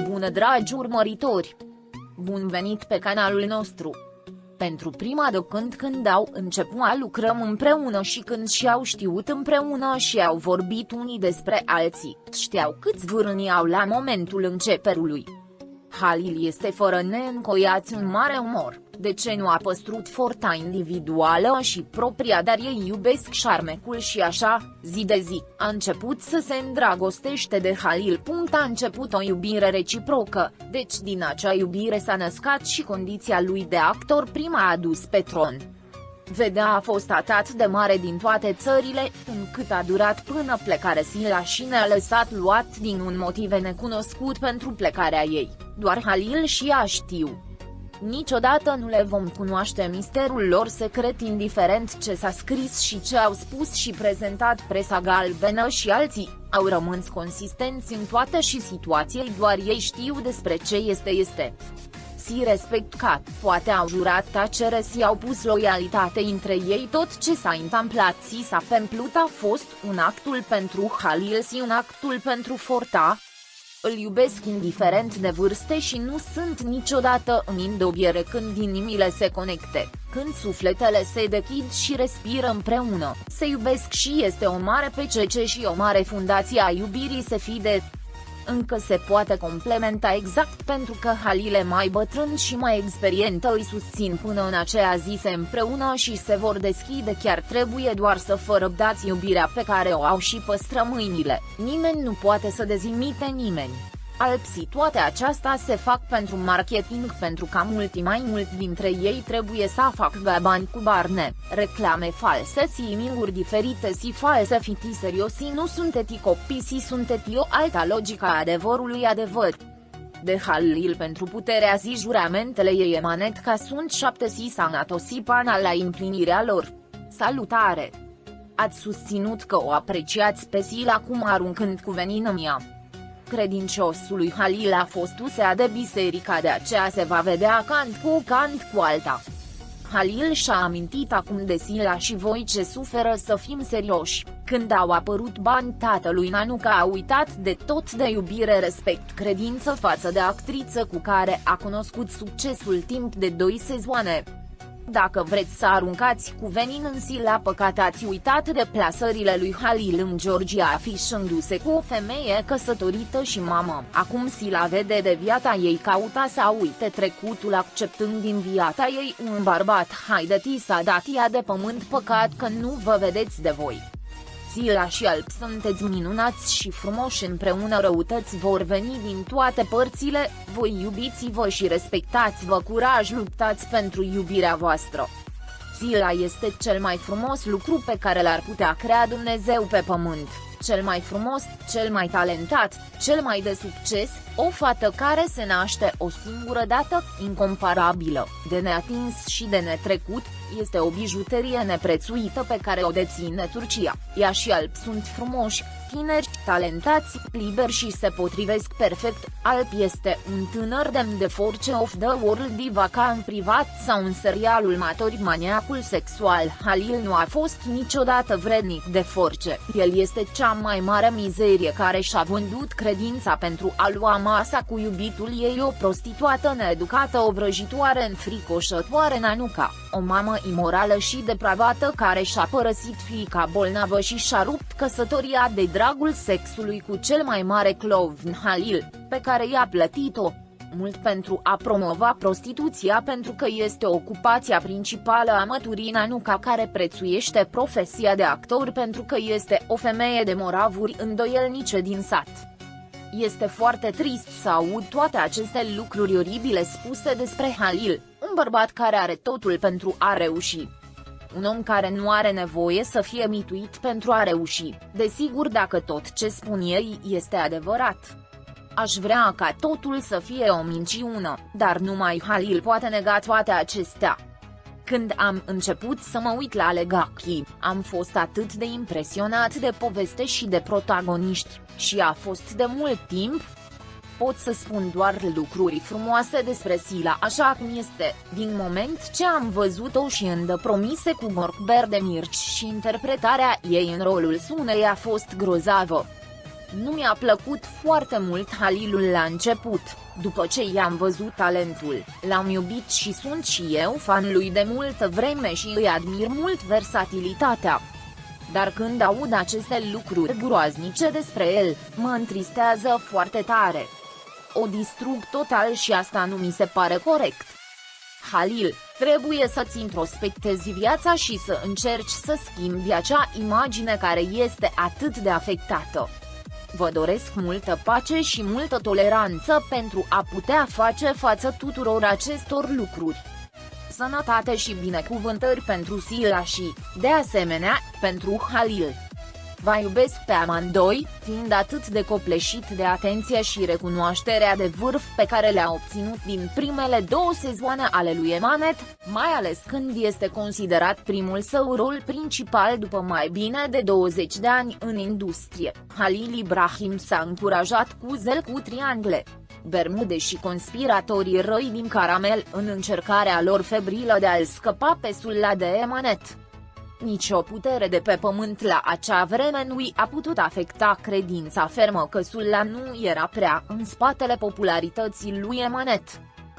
Bună dragi urmăritori! Bun venit pe canalul nostru! Pentru prima de când au început a lucrăm împreună și când și-au știut împreună și au vorbit unii despre alții, știau câți vârâni au la momentul începerului. Halil este fără neîncoiați un mare umor, de ce nu a păstrat forța individuală și propria, dar ei iubesc șarmecul și așa, zi de zi, a început să se îndrăgostește de Halil. A început o iubire reciprocă, deci din acea iubire s-a născut și condiția lui de actor prima adus pe tron. Vedea a fost atât de mare din toate țările, încât a durat până plecarea Sila și ne-a lăsat luat din un motiv necunoscut pentru plecarea ei, doar Halil și ea știu. Niciodată nu le vom cunoaște misterul lor secret, indiferent ce s-a scris și ce au spus și prezentat presa galbenă și alții, au rămas consistenți în toate și situației, doar ei știu despre ce este. Si respect ca, poate au jurat tacere, si au pus loialitate între ei. Tot ce s-a întâmplat si s-a pemplut a fost un actul pentru Halil si un actul pentru Forta. Îl iubesc indiferent de vârste și nu sunt niciodată în îndoiere când inimile se conecte, când sufletele se deschid și respiră împreună, se iubesc și este o mare PCC și o mare fundație a iubirii se fide. Încă se poate complementa exact pentru că Halil e mai bătrân și mai experientă, îi susțin până în aceea zi se împreună și se vor deschide, chiar trebuie doar să răbdați iubirea pe care o au și păstră mâinile, nimeni nu poate să dezimite nimeni. Alții toate acestea se fac pentru marketing, pentru ca mai mult dintre ei trebuie să facă bani cu barne, reclame false si iminguri diferite si false fiti seriosi nu sunteți copii si sunteți o alta logica adevărului adevăr. De Halil pentru puterea zi juramentele ei emanet ca sunt 7 si sanatosi pana la împlinirea lor. Salutare! Ați susținut că o apreciați pe Sila cum aruncând cu venină mea. Credinciosul lui Halil a fost usea de biserica, de aceea se va vedea cant cu alta. Halil și-a amintit acum de Sila și voi ce suferă, să fim serioși, când au apărut bani tatălui Nanuca a uitat de tot, de iubire, respect, credință față de actriță cu care a cunoscut succesul timp de 2 sezoane. Dacă vreți să aruncați cu venin în Sila, păcat ați uitat de plasările lui Halil în Georgia afișându-se cu o femeie căsătorită și mamă. Acum Sila vede de viața ei, cauta să uite trecutul acceptând din viața ei un bărbat. Haideți să dați ea de pământ, păcat că nu vă vedeți de voi. Sila și Alp sunteți minunați și frumoși împreună, răutăți vor veni din toate părțile, voi iubiți-vă și respectați-vă, curaj, luptați pentru iubirea voastră. Sila este cel mai frumos lucru pe care l-ar putea crea Dumnezeu pe pământ, cel mai frumos, cel mai talentat, cel mai de succes, o fată care se naște o singură dată, incomparabilă, de neatins și de netrecut, este o bijuterie neprețuită pe care o deține Turcia. Ea și Alp sunt frumoși, tineri, talentați, liberi și se potrivesc perfect. Alp este un tânăr demn de Force of the World diva ca în privat sau în serialul Matori, maniacul sexual. Halil nu a fost niciodată vrednic de Force, el este cea mai mare mizerie care și-a vândut credința pentru a lua masa cu iubitul ei, o prostituată needucată, o vrăjitoare înfricoșătoare Nanuca, o mamă imorală și depravată care și-a părăsit fiica bolnavă și și-a rupt căsătoria de dragul sexului cu cel mai mare clovn Halil, pe care i-a plătit-o mult pentru a promova prostituția, pentru că este ocupația principală a măturii Nanuca, care prețuiește profesia de actor pentru că este o femeie de moravuri îndoielnice din sat. Este foarte trist să aud toate aceste lucruri oribile spuse despre Halil, un bărbat care are totul pentru a reuși. Un om care nu are nevoie să fie mituit pentru a reuși, desigur dacă tot ce spun ei este adevărat. Aș vrea ca totul să fie o minciună, dar numai Halil poate nega toate acestea. Când am început să mă uit la Legachi, am fost atât de impresionat de poveste și de protagoniști, și a fost de mult timp. Pot să spun doar lucruri frumoase despre Sila așa cum este, din moment ce am văzut-o și în Promise cu Gork Berdemirci și interpretarea ei în rolul Sunei a fost grozavă. Nu mi-a plăcut foarte mult Halilul la început, după ce i-am văzut talentul, l-am iubit și sunt și eu fan lui de multă vreme și îi admir mult versatilitatea. Dar când aud aceste lucruri groaznice despre el, mă întristează foarte tare. O distrug total și asta nu mi se pare corect. Halil, trebuie să-ți introspectezi viața și să încerci să schimbi acea imagine care este atât de afectată. Vă doresc multă pace și multă toleranță pentru a putea face față tuturor acestor lucruri. Sănătate și binecuvântări pentru Sila și, de asemenea, pentru Halil. Vă iubesc pe amândoi, fiind atât de copleșit de atenție și recunoașterea de vârf pe care le-a obținut din primele 2 sezoane ale lui Emanet, mai ales când este considerat primul său rol principal după mai bine de 20 de ani în industrie. Halil Ibrahim s-a încurajat cu zel cu triangle, bermude și conspiratorii răi din Caramel în încercarea lor febrilă de a-l scăpa pe Sula de Emanet. Nici o putere de pe pământ la acea vreme nu i-a putut afecta credința fermă că Sula nu era prea în spatele popularității lui Emanet.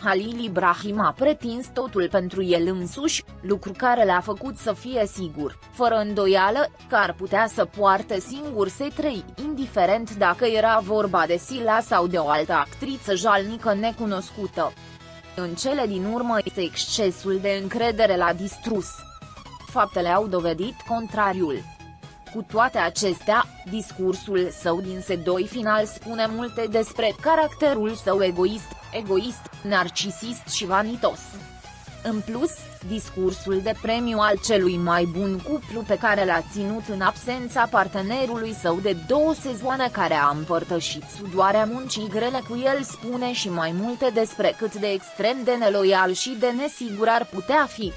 Halil Ibrahim a pretins totul pentru el însuși, lucru care l-a făcut să fie sigur, fără îndoială, că ar putea să poarte singur S3, indiferent dacă era vorba de Sila sau de o altă actriță jalnică necunoscută. În cele din urmă este excesul de încredere l-a distrus. Faptele au dovedit contrariul. Cu toate acestea, discursul său din S2 final spune multe despre caracterul său egoist, narcisist și vanitos. În plus, discursul de premiu al celui mai bun cuplu pe care l-a ținut în absența partenerului său de 2 sezoane care a împărtășit sudoarea muncii grele cu el spune și mai multe despre cât de extrem de neloial și de nesigur ar putea fi.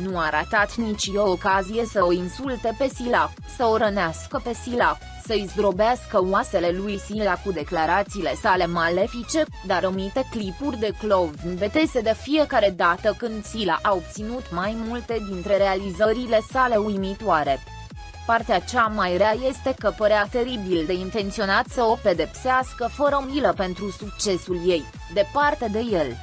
Nu a ratat nici o ocazie să o insulte pe Sila, să o rănească pe Sila, să-i zdrobească oasele lui Sila cu declarațiile sale malefice, dar omite clipuri de clovn betese de fiecare dată când Sila a obținut mai multe dintre realizările sale uimitoare. Partea cea mai rea este că părea teribil de intenționat să o pedepsească fără milă pentru succesul ei, departe de el.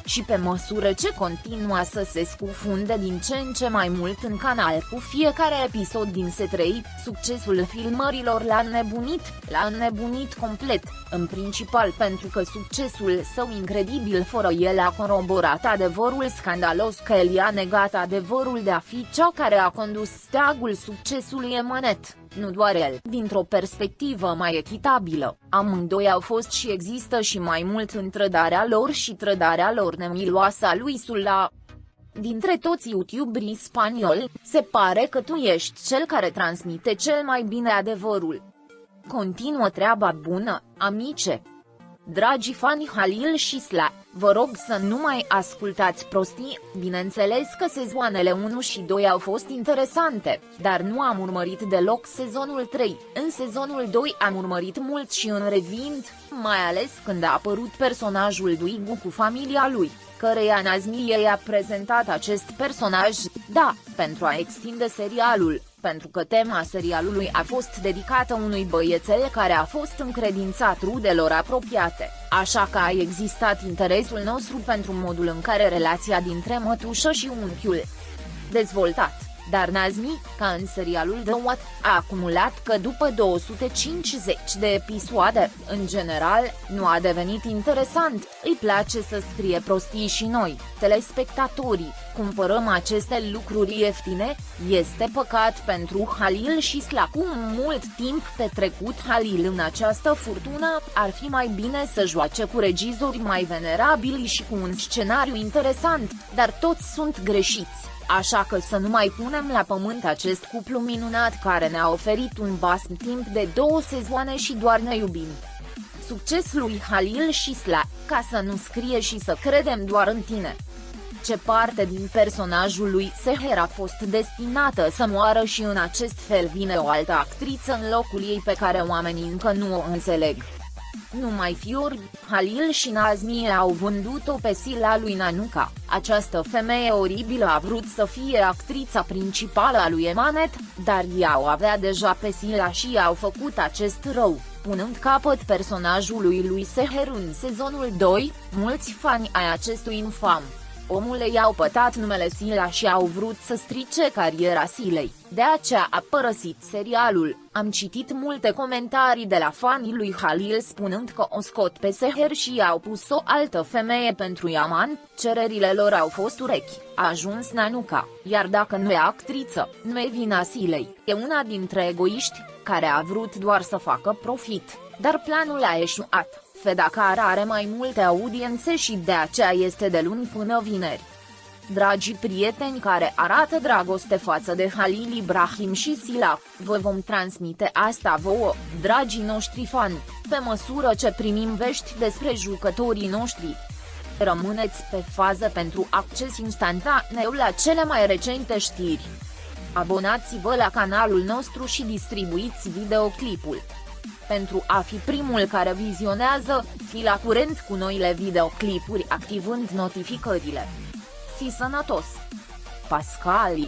Și pe măsură ce continua să se scufunde din ce în ce mai mult în canal cu fiecare episod din S3, succesul filmărilor l-a înnebunit complet, în principal pentru că succesul său incredibil fără el a coroborat adevărul scandalos că el i-a negat adevărul de a fi cea care a condus steagul succesului Emanet. Nu doar el. Dintr-o perspectivă mai echitabilă, amândoi au fost și există și mai mult în trădarea lor și trădarea lor nemiloasă a lui Sula. Dintre toți youtuberii spanioli, se pare că tu ești cel care transmite cel mai bine adevărul. Continuă treaba bună, amice! Dragi fani Halil și Sla, vă rog să nu mai ascultați prostii, bineînțeles că sezoanele 1 și 2 au fost interesante, dar nu am urmărit deloc sezonul 3, în sezonul 2 am urmărit mult și în revint, mai ales când a apărut personajul lui Gu cu familia lui, căreia Nazmiye i-a prezentat acest personaj, da, pentru a extinde serialul. Pentru că tema serialului a fost dedicată unui băiețel care a fost încredințat rudelor apropiate, așa că a existat interesul nostru pentru modul în care relația dintre mătușă și unchiul dezvoltat, dar Nazmi, ca în serialul The What, a acumulat că după 250 de episoade, în general, nu a devenit interesant, îi place să scrie prostii și noi, telespectatorii, cumpărăm aceste lucruri ieftine, este păcat pentru Halil și Sla. Cu mult timp petrecut Halil în această furtună, ar fi mai bine să joace cu regizori mai venerabili și cu un scenariu interesant, dar toți sunt greșiți. Așa că să nu mai punem la pământ acest cuplu minunat care ne-a oferit un basm timp de 2 sezoane și doar ne iubim. Succes lui Halil și Sla, ca să nu scrie și să credem doar în tine. Ce parte din personajul lui Seher a fost destinată să moară și în acest fel vine o altă actriță în locul ei pe care oamenii încă nu o înțeleg. Numai fiori, Halil și Nazmiye au vândut-o pe Sila lui Nanuca, această femeie oribilă a vrut să fie actrița principală a lui Emanet, dar ea o avea deja pe Sila și i-au făcut acest rău. punând capăt personajului lui Seher în sezonul 2, mulți fani ai acestui infam omule i-au pătat numele Sila și au vrut să strice cariera Silei, de aceea a părăsit serialul. Am citit multe comentarii de la fanii lui Halil spunând că o scot pe Seher și i-au pus o altă femeie pentru Yaman, cererile lor au fost urechi, a ajuns Nanuca, iar dacă nu e actriță, nu e vina Silei, e una dintre egoiști, care a vrut doar să facă profit, dar planul a eșuat. Fedacar are mai multe audiențe și de aceea este de luni până vineri. Dragii prieteni care arată dragoste față de Halil Ibrahim și Sila, vă vom transmite asta vouă, dragii noștri fani, pe măsură ce primim vești despre jucătorii noștri. Rămâneți pe fază pentru acces instantaneu la cele mai recente știri. Abonați-vă la canalul nostru și distribuiți videoclipul. Pentru a fi primul care vizionează, fi la curent cu noile videoclipuri activând notificările. Fi sănătos! Pascali